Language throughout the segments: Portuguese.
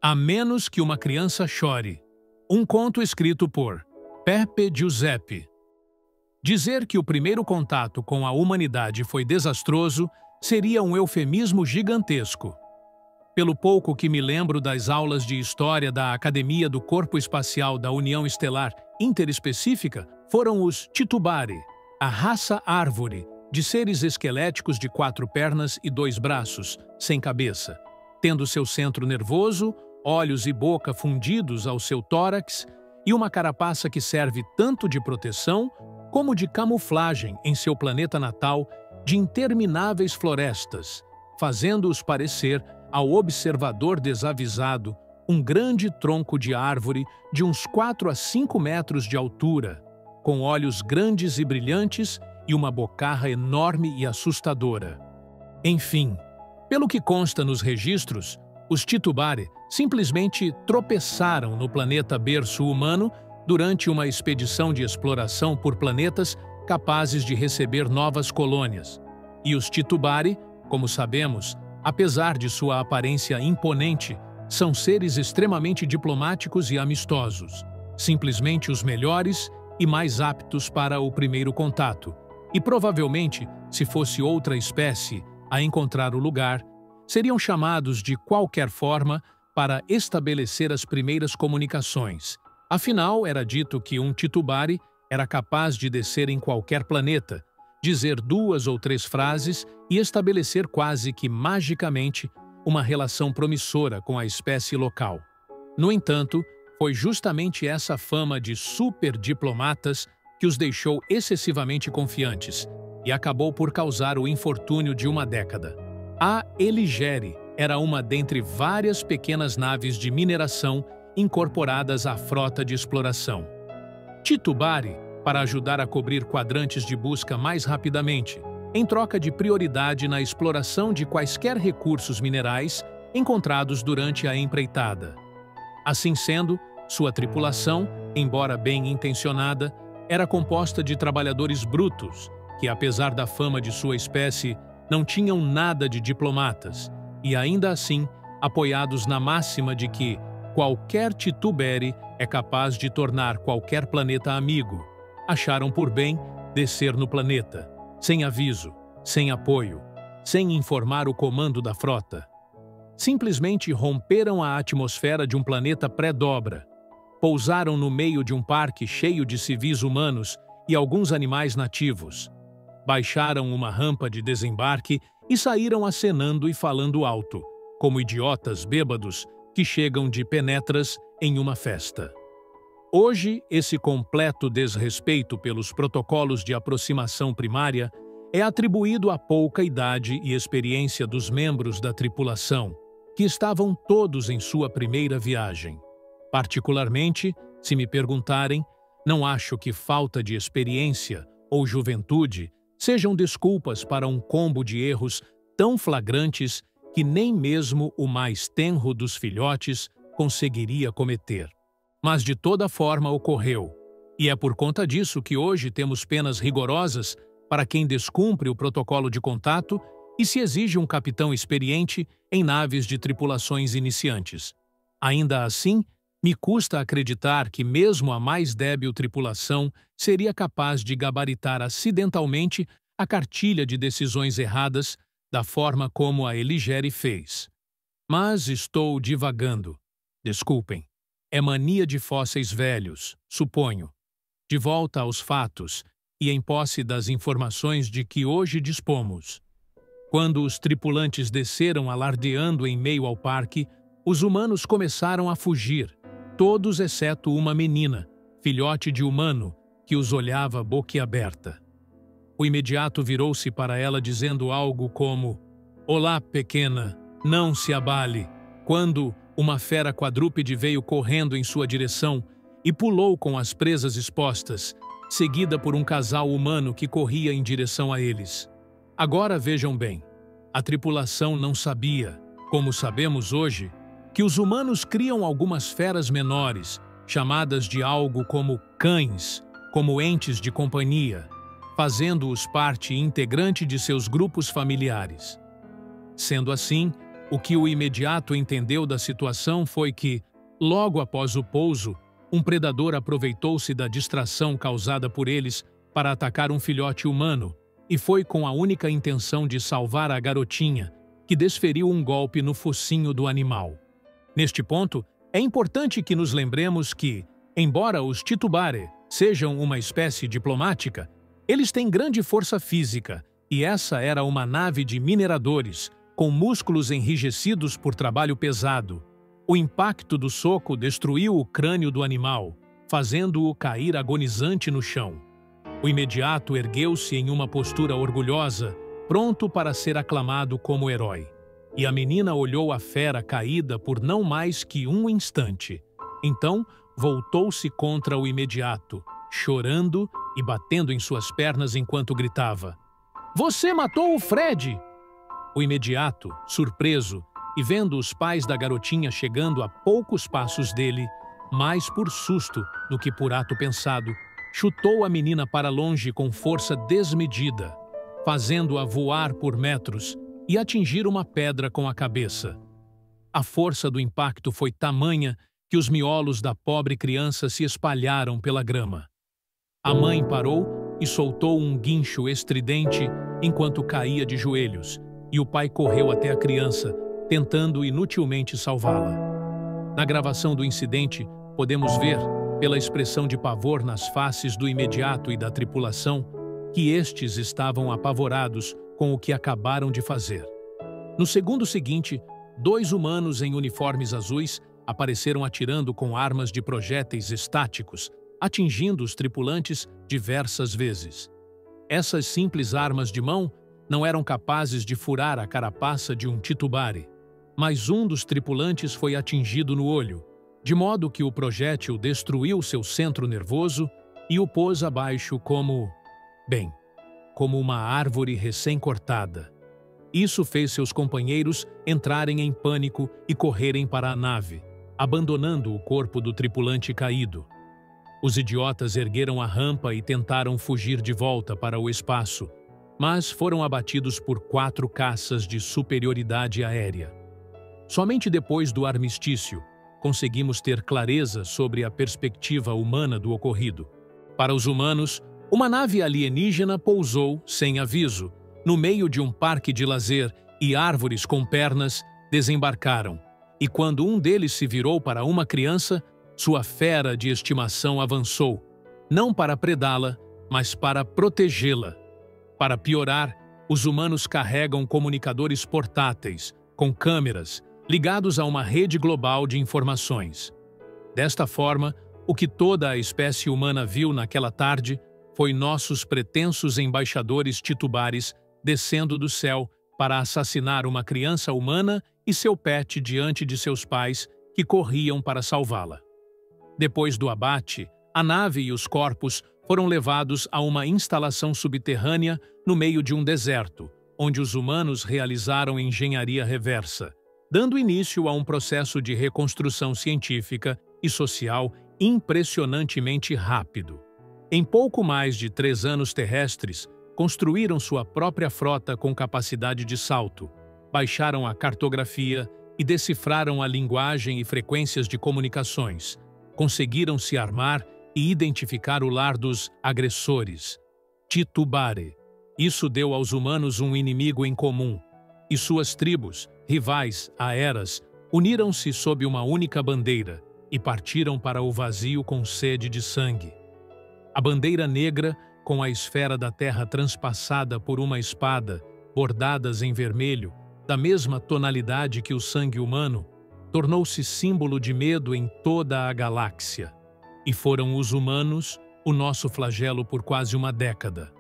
A menos que uma criança chore. Um conto escrito por Pepe Giuseppe. Dizer que o primeiro contato com a humanidade foi desastroso seria um eufemismo gigantesco. Pelo pouco que me lembro das aulas de História da Academia do Corpo Espacial da União Estelar Interespecífica, foram os Titubari, a raça árvore, de seres esqueléticos de 4 pernas e 2 braços, sem cabeça, tendo seu centro nervoso, olhos e boca fundidos ao seu tórax e uma carapaça que serve tanto de proteção como de camuflagem em seu planeta natal de intermináveis florestas, fazendo-os parecer, ao observador desavisado, um grande tronco de árvore de uns 4 a 5 metros de altura, com olhos grandes e brilhantes e uma bocarra enorme e assustadora. Enfim, pelo que consta nos registros, os Titubari simplesmente tropeçaram no planeta berço humano durante uma expedição de exploração por planetas capazes de receber novas colônias. E os Titubari, como sabemos, apesar de sua aparência imponente, são seres extremamente diplomáticos e amistosos, simplesmente os melhores e mais aptos para o primeiro contato. E provavelmente, se fosse outra espécie a encontrar o lugar, seriam chamados de qualquer forma para estabelecer as primeiras comunicações. Afinal, era dito que um Titubari era capaz de descer em qualquer planeta, dizer 2 ou 3 frases e estabelecer quase que magicamente uma relação promissora com a espécie local. No entanto, foi justamente essa fama de superdiplomatas que os deixou excessivamente confiantes e acabou por causar o infortúnio de uma década. A Eligere era uma dentre várias pequenas naves de mineração incorporadas à frota de exploração. Titubari, para ajudar a cobrir quadrantes de busca mais rapidamente, em troca de prioridade na exploração de quaisquer recursos minerais encontrados durante a empreitada. Assim sendo, sua tripulação, embora bem intencionada, era composta de trabalhadores brutos, que, apesar da fama de sua espécie, não tinham nada de diplomatas, e ainda assim, apoiados na máxima de que qualquer Tituberi é capaz de tornar qualquer planeta amigo, acharam por bem descer no planeta, sem aviso, sem apoio, sem informar o comando da frota. Simplesmente romperam a atmosfera de um planeta pré-dobra, pousaram no meio de um parque cheio de civis humanos e alguns animais nativos, baixaram uma rampa de desembarque e saíram acenando e falando alto, como idiotas bêbados que chegam de penetras em uma festa. Hoje, esse completo desrespeito pelos protocolos de aproximação primária é atribuído à pouca idade e experiência dos membros da tripulação, que estavam todos em sua primeira viagem. Particularmente, se me perguntarem, não acho que falta de experiência ou juventude sejam desculpas para um combo de erros tão flagrantes que nem mesmo o mais tenro dos filhotes conseguiria cometer. Mas de toda forma ocorreu, e é por conta disso que hoje temos penas rigorosas para quem descumpre o protocolo de contato e se exige um capitão experiente em naves de tripulações iniciantes. Ainda assim, me custa acreditar que mesmo a mais débil tripulação seria capaz de gabaritar acidentalmente a cartilha de decisões erradas da forma como a Eligere fez. Mas estou divagando. Desculpem. É mania de fósseis velhos, suponho. De volta aos fatos e em posse das informações de que hoje dispomos. Quando os tripulantes desceram alardeando em meio ao parque, os humanos começaram a fugir, todos exceto uma menina, filhote de humano, que os olhava boquiaberta. O imediato virou-se para ela dizendo algo como: "Olá, pequena, não se abale", quando uma fera quadrúpede veio correndo em sua direção e pulou com as presas expostas, seguida por um casal humano que corria em direção a eles. Agora vejam bem, a tripulação não sabia, como sabemos hoje, que os humanos criam algumas feras menores, chamadas de algo como cães, como entes de companhia, fazendo-os parte integrante de seus grupos familiares. Sendo assim, O que o imediato entendeu da situação foi que, logo após o pouso, um predador aproveitou-se da distração causada por eles para atacar um filhote humano, e foi com a única intenção de salvar a garotinha que desferiu um golpe no focinho do animal. Neste ponto, é importante que nos lembremos que, embora os Titubare sejam uma espécie diplomática, eles têm grande força física, e essa era uma nave de mineradores, com músculos enrijecidos por trabalho pesado. O impacto do soco destruiu o crânio do animal, fazendo-o cair agonizante no chão. O imediato ergueu-se em uma postura orgulhosa, pronto para ser aclamado como herói. E a menina olhou a fera caída por não mais que um instante. Então, voltou-se contra o imediato, chorando e batendo em suas pernas enquanto gritava: "Você matou o Fred!" O imediato, surpreso, e vendo os pais da garotinha chegando a poucos passos dele, mais por susto do que por ato pensado, chutou a menina para longe com força desmedida, fazendo-a voar por metros e atingir uma pedra com a cabeça. A força do impacto foi tamanha que os miolos da pobre criança se espalharam pela grama. A mãe parou e soltou um guincho estridente enquanto caía de joelhos, e o pai correu até a criança, tentando inutilmente salvá-la. Na gravação do incidente, podemos ver, pela expressão de pavor nas faces do imediato e da tripulação, que estes estavam apavorados com o que acabaram de fazer. No segundo seguinte, 2 humanos em uniformes azuis apareceram atirando com armas de projéteis estáticos, atingindo os tripulantes diversas vezes. Essas simples armas de mão não eram capazes de furar a carapaça de um Titubare, mas um dos tripulantes foi atingido no olho, de modo que o projétil destruiu seu centro nervoso e o pôs abaixo como uma árvore recém-cortada. Isso fez seus companheiros entrarem em pânico e correrem para a nave, abandonando o corpo do tripulante caído. Os idiotas ergueram a rampa e tentaram fugir de volta para o espaço, mas foram abatidos por 4 caças de superioridade aérea. Somente depois do armistício, conseguimos ter clareza sobre a perspectiva humana do ocorrido. Para os humanos, uma nave alienígena pousou, sem aviso, no meio de um parque de lazer e árvores com pernas desembarcaram, e quando um deles se virou para uma criança, sua fera de estimação avançou, não para predá-la, mas para protegê-la. Para piorar, os humanos carregam comunicadores portáteis, com câmeras, ligados a uma rede global de informações. Desta forma, o que toda a espécie humana viu naquela tarde foi nossos pretensos embaixadores titubares descendo do céu para assassinar uma criança humana e seu pet diante de seus pais, que corriam para salvá-la. Depois do abate, a nave e os corpos foram levados a uma instalação subterrânea no meio de um deserto, onde os humanos realizaram engenharia reversa, dando início a um processo de reconstrução científica e social impressionantemente rápido. Em pouco mais de 3 anos terrestres, construíram sua própria frota com capacidade de salto, baixaram a cartografia e decifraram a linguagem e frequências de comunicações, conseguiram se armar e identificar o lar dos agressores, Titubare. Isso deu aos humanos um inimigo em comum, e suas tribos, rivais, aeras, uniram-se sob uma única bandeira e partiram para o vazio com sede de sangue. A bandeira negra, com a esfera da terra transpassada por uma espada, bordadas em vermelho, da mesma tonalidade que o sangue humano, tornou-se símbolo de medo em toda a galáxia. E foram os humanos o nosso flagelo por quase uma década.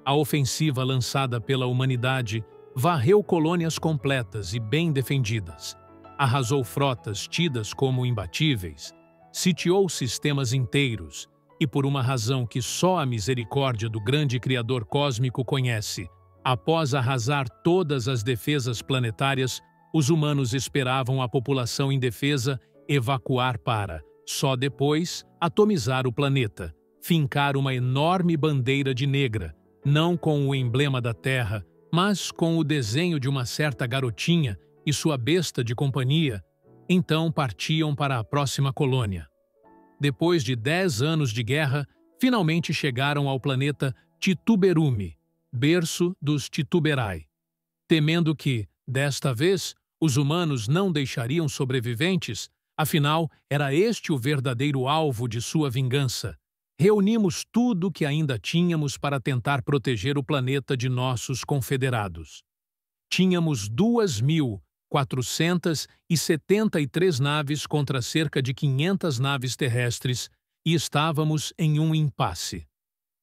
A ofensiva lançada pela humanidade varreu colônias completas e bem defendidas, arrasou frotas tidas como imbatíveis, sitiou sistemas inteiros e, por uma razão que só a misericórdia do grande Criador cósmico conhece, após arrasar todas as defesas planetárias, os humanos esperavam a população indefesa evacuar para, só depois, atomizar o planeta, fincar uma enorme bandeira de negra, não com o emblema da Terra, mas com o desenho de uma certa garotinha e sua besta de companhia, então partiam para a próxima colônia. Depois de 10 anos de guerra, finalmente chegaram ao planeta Tituberume, berço dos Tituberai, temendo que, desta vez, os humanos não deixariam sobreviventes. Afinal, era este o verdadeiro alvo de sua vingança. Reunimos tudo o que ainda tínhamos para tentar proteger o planeta de nossos confederados. Tínhamos 2.473 naves contra cerca de 500 naves terrestres e estávamos em um impasse.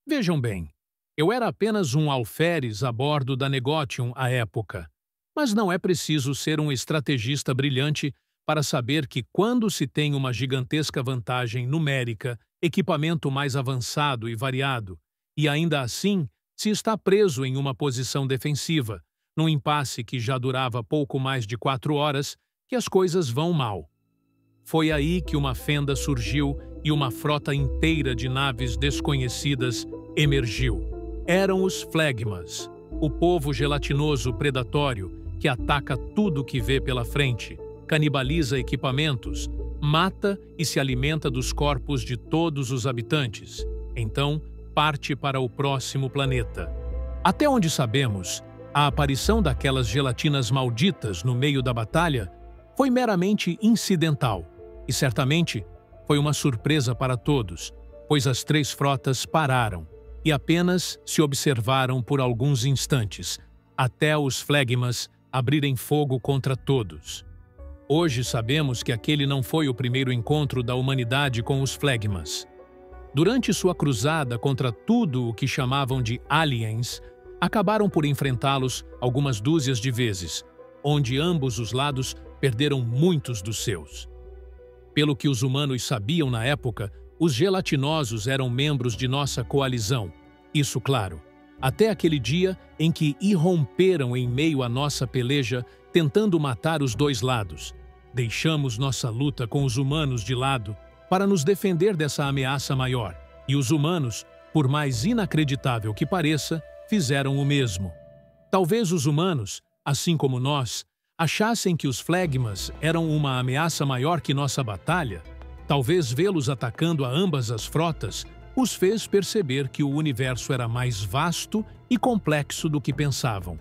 Vejam bem, eu era apenas um alferes a bordo da Negotium à época, mas não é preciso ser um estrategista brilhante para saber que quando se tem uma gigantesca vantagem numérica, equipamento mais avançado e variado, e ainda assim se está preso em uma posição defensiva, num impasse que já durava pouco mais de 4 horas, que as coisas vão mal. Foi aí que uma fenda surgiu e uma frota inteira de naves desconhecidas emergiu. Eram os Phlegmas, o povo gelatinoso predatório que ataca tudo que vê pela frente, canibaliza equipamentos, mata e se alimenta dos corpos de todos os habitantes. Então, parte para o próximo planeta. Até onde sabemos, a aparição daquelas gelatinas malditas no meio da batalha foi meramente incidental e certamente foi uma surpresa para todos, pois as 3 frotas pararam e apenas se observaram por alguns instantes, até os Phlegmas abrirem fogo contra todos. Hoje sabemos que aquele não foi o primeiro encontro da humanidade com os Phlegmas. Durante sua cruzada contra tudo o que chamavam de aliens, acabaram por enfrentá-los algumas dúzias de vezes, onde ambos os lados perderam muitos dos seus. Pelo que os humanos sabiam na época, os gelatinosos eram membros de nossa coalizão, isso claro, até aquele dia em que irromperam em meio à nossa peleja, tentando matar os 2 lados. Deixamos nossa luta com os humanos de lado para nos defender dessa ameaça maior, e os humanos, por mais inacreditável que pareça, fizeram o mesmo. Talvez os humanos, assim como nós, achassem que os Phlegmas eram uma ameaça maior que nossa batalha. Talvez vê-los atacando a ambas as frotas os fez perceber que o universo era mais vasto e complexo do que pensavam.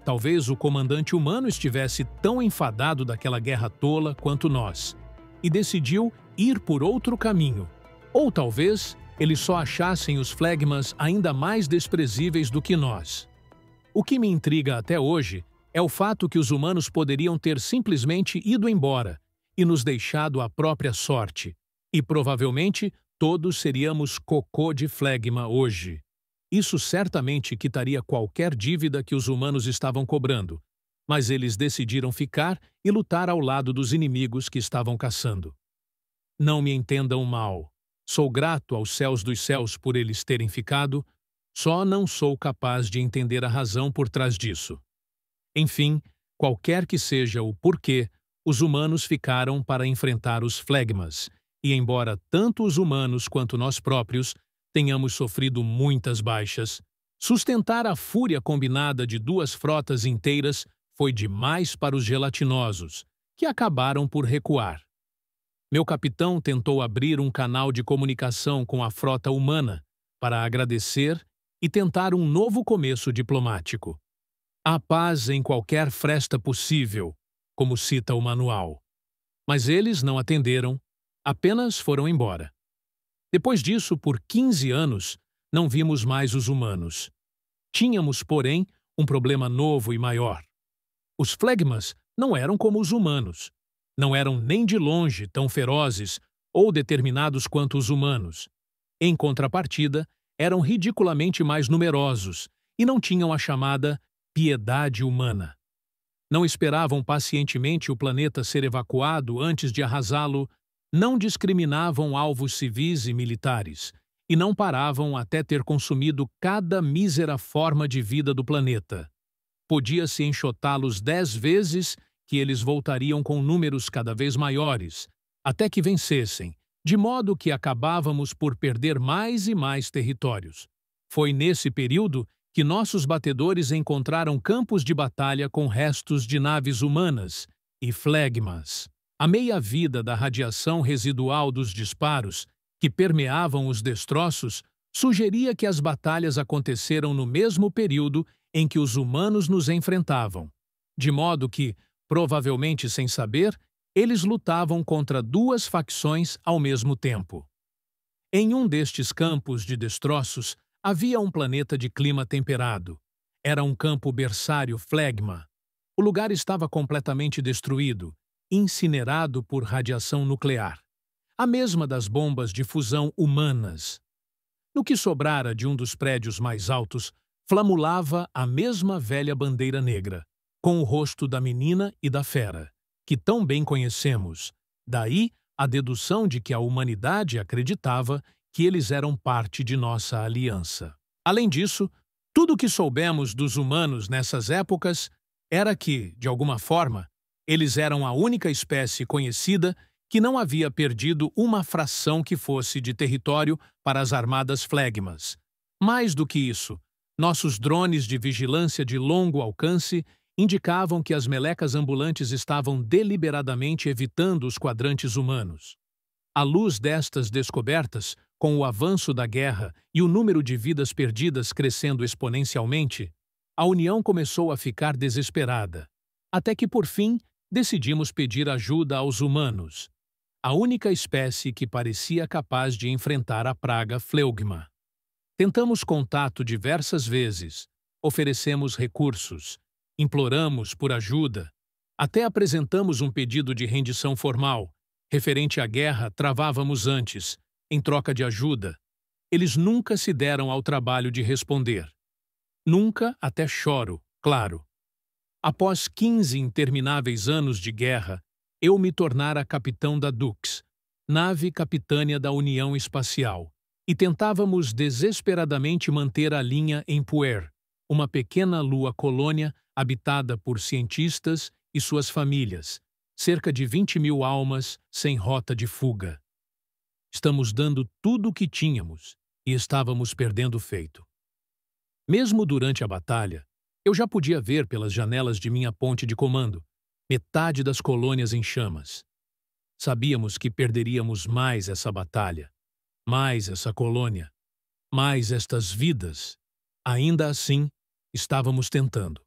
Talvez o comandante humano estivesse tão enfadado daquela guerra tola quanto nós, e decidiu ir por outro caminho. Ou talvez eles só achassem os Phlegmas ainda mais desprezíveis do que nós. O que me intriga até hoje é o fato que os humanos poderiam ter simplesmente ido embora e nos deixado à própria sorte, e provavelmente todos seríamos cocô de Phlegma hoje. Isso certamente quitaria qualquer dívida que os humanos estavam cobrando, mas eles decidiram ficar e lutar ao lado dos inimigos que estavam caçando. Não me entendam mal. Sou grato aos céus dos céus por eles terem ficado, só não sou capaz de entender a razão por trás disso. Enfim, qualquer que seja o porquê, os humanos ficaram para enfrentar os Phlegmas, e embora tanto os humanos quanto nós próprios tenhamos sofrido muitas baixas, sustentar a fúria combinada de 2 frotas inteiras foi demais para os gelatinosos, que acabaram por recuar. Meu capitão tentou abrir um canal de comunicação com a frota humana para agradecer e tentar um novo começo diplomático. Há paz em qualquer fresta possível, como cita o manual. Mas eles não atenderam, apenas foram embora. Depois disso, por 15 anos, não vimos mais os humanos. Tínhamos, porém, um problema novo e maior. Os Phlegmas não eram como os humanos. Não eram nem de longe tão ferozes ou determinados quanto os humanos. Em contrapartida, eram ridiculamente mais numerosos e não tinham a chamada piedade humana. Não esperavam pacientemente o planeta ser evacuado antes de arrasá-lo, não discriminavam alvos civis e militares, e não paravam até ter consumido cada mísera forma de vida do planeta. Podia-se enxotá-los 10 vezes que eles voltariam com números cada vez maiores, até que vencessem, de modo que acabávamos por perder mais e mais territórios. Foi nesse período que nossos batedores encontraram campos de batalha com restos de naves humanas e flegmas. A meia-vida da radiação residual dos disparos, que permeavam os destroços, sugeria que as batalhas aconteceram no mesmo período em que os humanos nos enfrentavam, de modo que, provavelmente sem saber, eles lutavam contra duas facções ao mesmo tempo. Em um destes campos de destroços, havia um planeta de clima temperado. Era um campo berçário flegma. O lugar estava completamente destruído, incinerado por radiação nuclear, a mesma das bombas de fusão humanas. No que sobrara de um dos prédios mais altos, flamulava a mesma velha bandeira negra, com o rosto da menina e da fera, que tão bem conhecemos. Daí a dedução de que a humanidade acreditava que eles eram parte de nossa aliança. Além disso, tudo o que soubemos dos humanos nessas épocas era que, de alguma forma, eles eram a única espécie conhecida que não havia perdido uma fração que fosse de território para as armadas flegmas. Mais do que isso, nossos drones de vigilância de longo alcance indicavam que as melecas ambulantes estavam deliberadamente evitando os quadrantes humanos. À luz destas descobertas, com o avanço da guerra e o número de vidas perdidas crescendo exponencialmente, a União começou a ficar desesperada, até que, por fim, decidimos pedir ajuda aos humanos, a única espécie que parecia capaz de enfrentar a praga fleugma. Tentamos contato diversas vezes, oferecemos recursos, imploramos por ajuda, até apresentamos um pedido de rendição formal. Referente à guerra, travávamos antes, em troca de ajuda. Eles nunca se deram ao trabalho de responder. Nunca, até choro, claro. Após 15 intermináveis anos de guerra, eu me tornara capitão da Dux, nave capitânia da União Espacial, e tentávamos desesperadamente manter a linha em Puer, uma pequena lua-colônia habitada por cientistas e suas famílias, cerca de 20.000 almas sem rota de fuga. Estamos dando tudo o que tínhamos e estávamos perdendo o feito. Mesmo durante a batalha, eu já podia ver pelas janelas de minha ponte de comando metade das colônias em chamas. Sabíamos que perderíamos mais essa batalha, mais essa colônia, mais estas vidas. Ainda assim, estávamos tentando.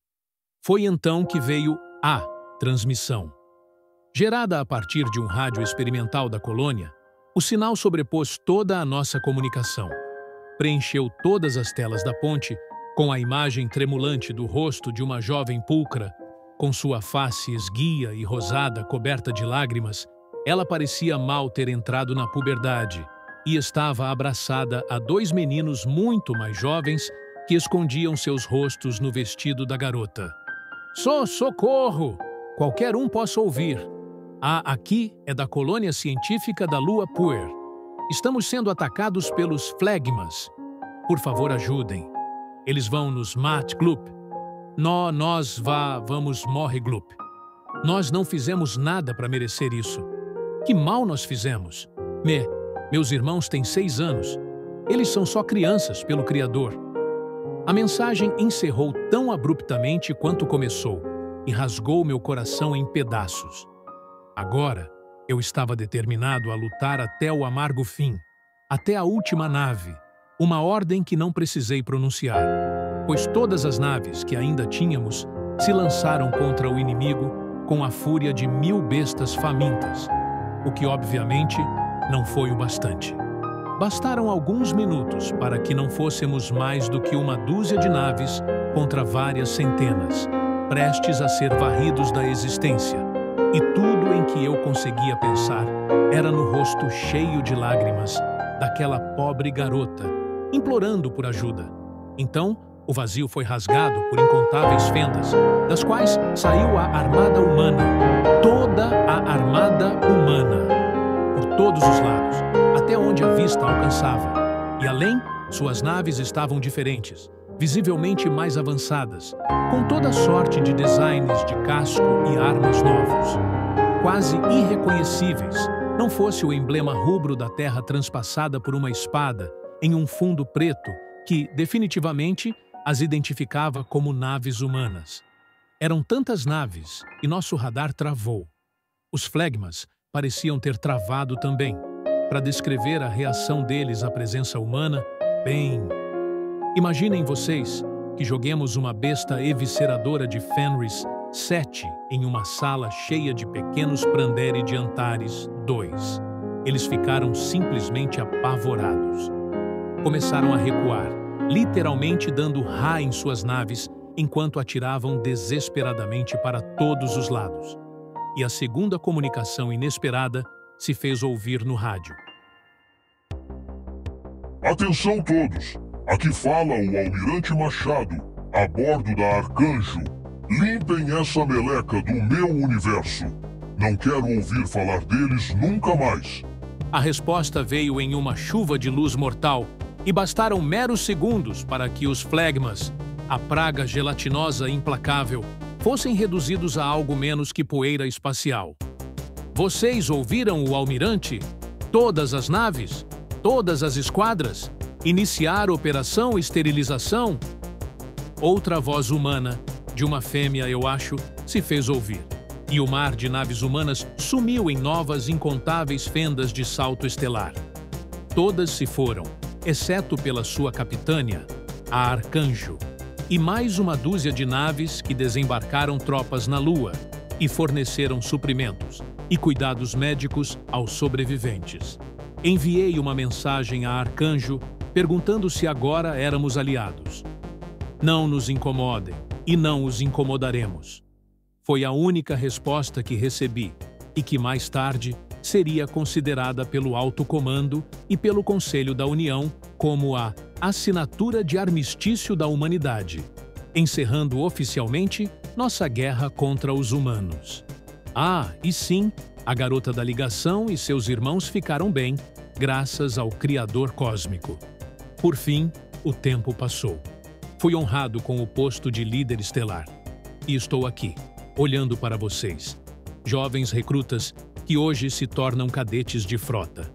Foi então que veio a transmissão. Gerada a partir de um rádio experimental da colônia, o sinal sobrepôs toda a nossa comunicação. Preencheu todas as telas da ponte com a imagem tremulante do rosto de uma jovem pulcra, com sua face esguia e rosada coberta de lágrimas. Ela parecia mal ter entrado na puberdade e estava abraçada a 2 meninos muito mais jovens que escondiam seus rostos no vestido da garota. Socorro! Qualquer um possa ouvir. Aqui é da colônia científica da Lua Puer. Estamos sendo atacados pelos flegmas. Por favor, ajudem. Eles vão nos mat glup. Vamos morre glup. Nós não fizemos nada para merecer isso. Que mal nós fizemos? Meus irmãos têm 6 anos. Eles são só crianças pelo Criador. A mensagem encerrou tão abruptamente quanto começou e rasgou meu coração em pedaços. Agora, eu estava determinado a lutar até o amargo fim, até a última nave, uma ordem que não precisei pronunciar, pois todas as naves que ainda tínhamos se lançaram contra o inimigo com a fúria de 1000 bestas famintas, o que obviamente não foi o bastante. Bastaram alguns minutos para que não fôssemos mais do que uma dúzia de naves contra várias centenas, prestes a ser varridos da existência, e tudo em que eu conseguia pensar era no rosto cheio de lágrimas daquela pobre garota, implorando por ajuda. Então, o vazio foi rasgado por incontáveis fendas, das quais saiu a armada humana, toda a armada humana, por todos os lados, até onde a vista alcançava. E além, suas naves estavam diferentes, visivelmente mais avançadas, com toda sorte de designs de casco e armas novos, quase irreconhecíveis, não fosse o emblema rubro da terra transpassada por uma espada em um fundo preto que, definitivamente, as identificava como naves humanas. Eram tantas naves e nosso radar travou. Os flegmas pareciam ter travado também. Para descrever a reação deles à presença humana, bem... Imaginem vocês que joguemos uma besta evisceradora de Fenris 7 em uma sala cheia de pequenos Prandere de Antares 2. Eles ficaram simplesmente apavorados. Começaram a recuar, literalmente dando rá em suas naves, enquanto atiravam desesperadamente para todos os lados. E a segunda comunicação inesperada se fez ouvir no rádio. Atenção todos! Aqui fala o Almirante Machado, a bordo da Arcanjo. Limpem essa meleca do meu universo. Não quero ouvir falar deles nunca mais. A resposta veio em uma chuva de luz mortal e bastaram meros segundos para que os flegmas, a praga gelatinosa implacável, fossem reduzidos a algo menos que poeira espacial. Vocês ouviram o almirante? Todas as naves? Todas as esquadras? Iniciar operação esterilização? Outra voz humana, de uma fêmea, eu acho, se fez ouvir. E o mar de naves humanas sumiu em novas incontáveis fendas de salto estelar. Todas se foram, exceto pela sua capitânia, a Arcanjo, e mais uma dúzia de naves que desembarcaram tropas na Lua e forneceram suprimentos e cuidados médicos aos sobreviventes. Enviei uma mensagem a Arcanjo perguntando se agora éramos aliados. Não nos incomodem e não os incomodaremos. Foi a única resposta que recebi e que mais tarde seria considerada pelo Alto Comando e pelo Conselho da União como a assinatura de armistício da humanidade, encerrando oficialmente nossa guerra contra os humanos. Ah, e sim, a garota da ligação e seus irmãos ficaram bem, graças ao Criador Cósmico. Por fim, o tempo passou. Fui honrado com o posto de líder estelar. E estou aqui, olhando para vocês, jovens recrutas que hoje se tornam cadetes de frota.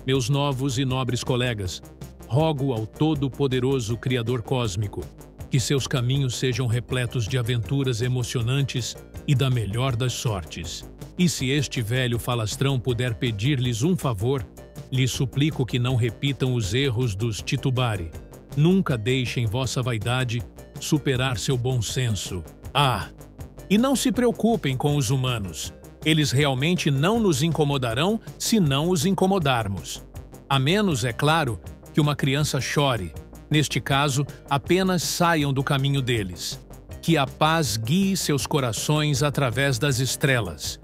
Meus novos e nobres colegas, rogo ao todo-poderoso Criador Cósmico que seus caminhos sejam repletos de aventuras emocionantes e da melhor das sortes. E se este velho falastrão puder pedir-lhes um favor, lhes suplico que não repitam os erros dos Titubari. Nunca deixem vossa vaidade superar seu bom senso. Ah! E não se preocupem com os humanos. Eles realmente não nos incomodarão se não os incomodarmos. A menos, é claro, que uma criança chore. Neste caso, apenas saiam do caminho deles. Que a paz guie seus corações através das estrelas.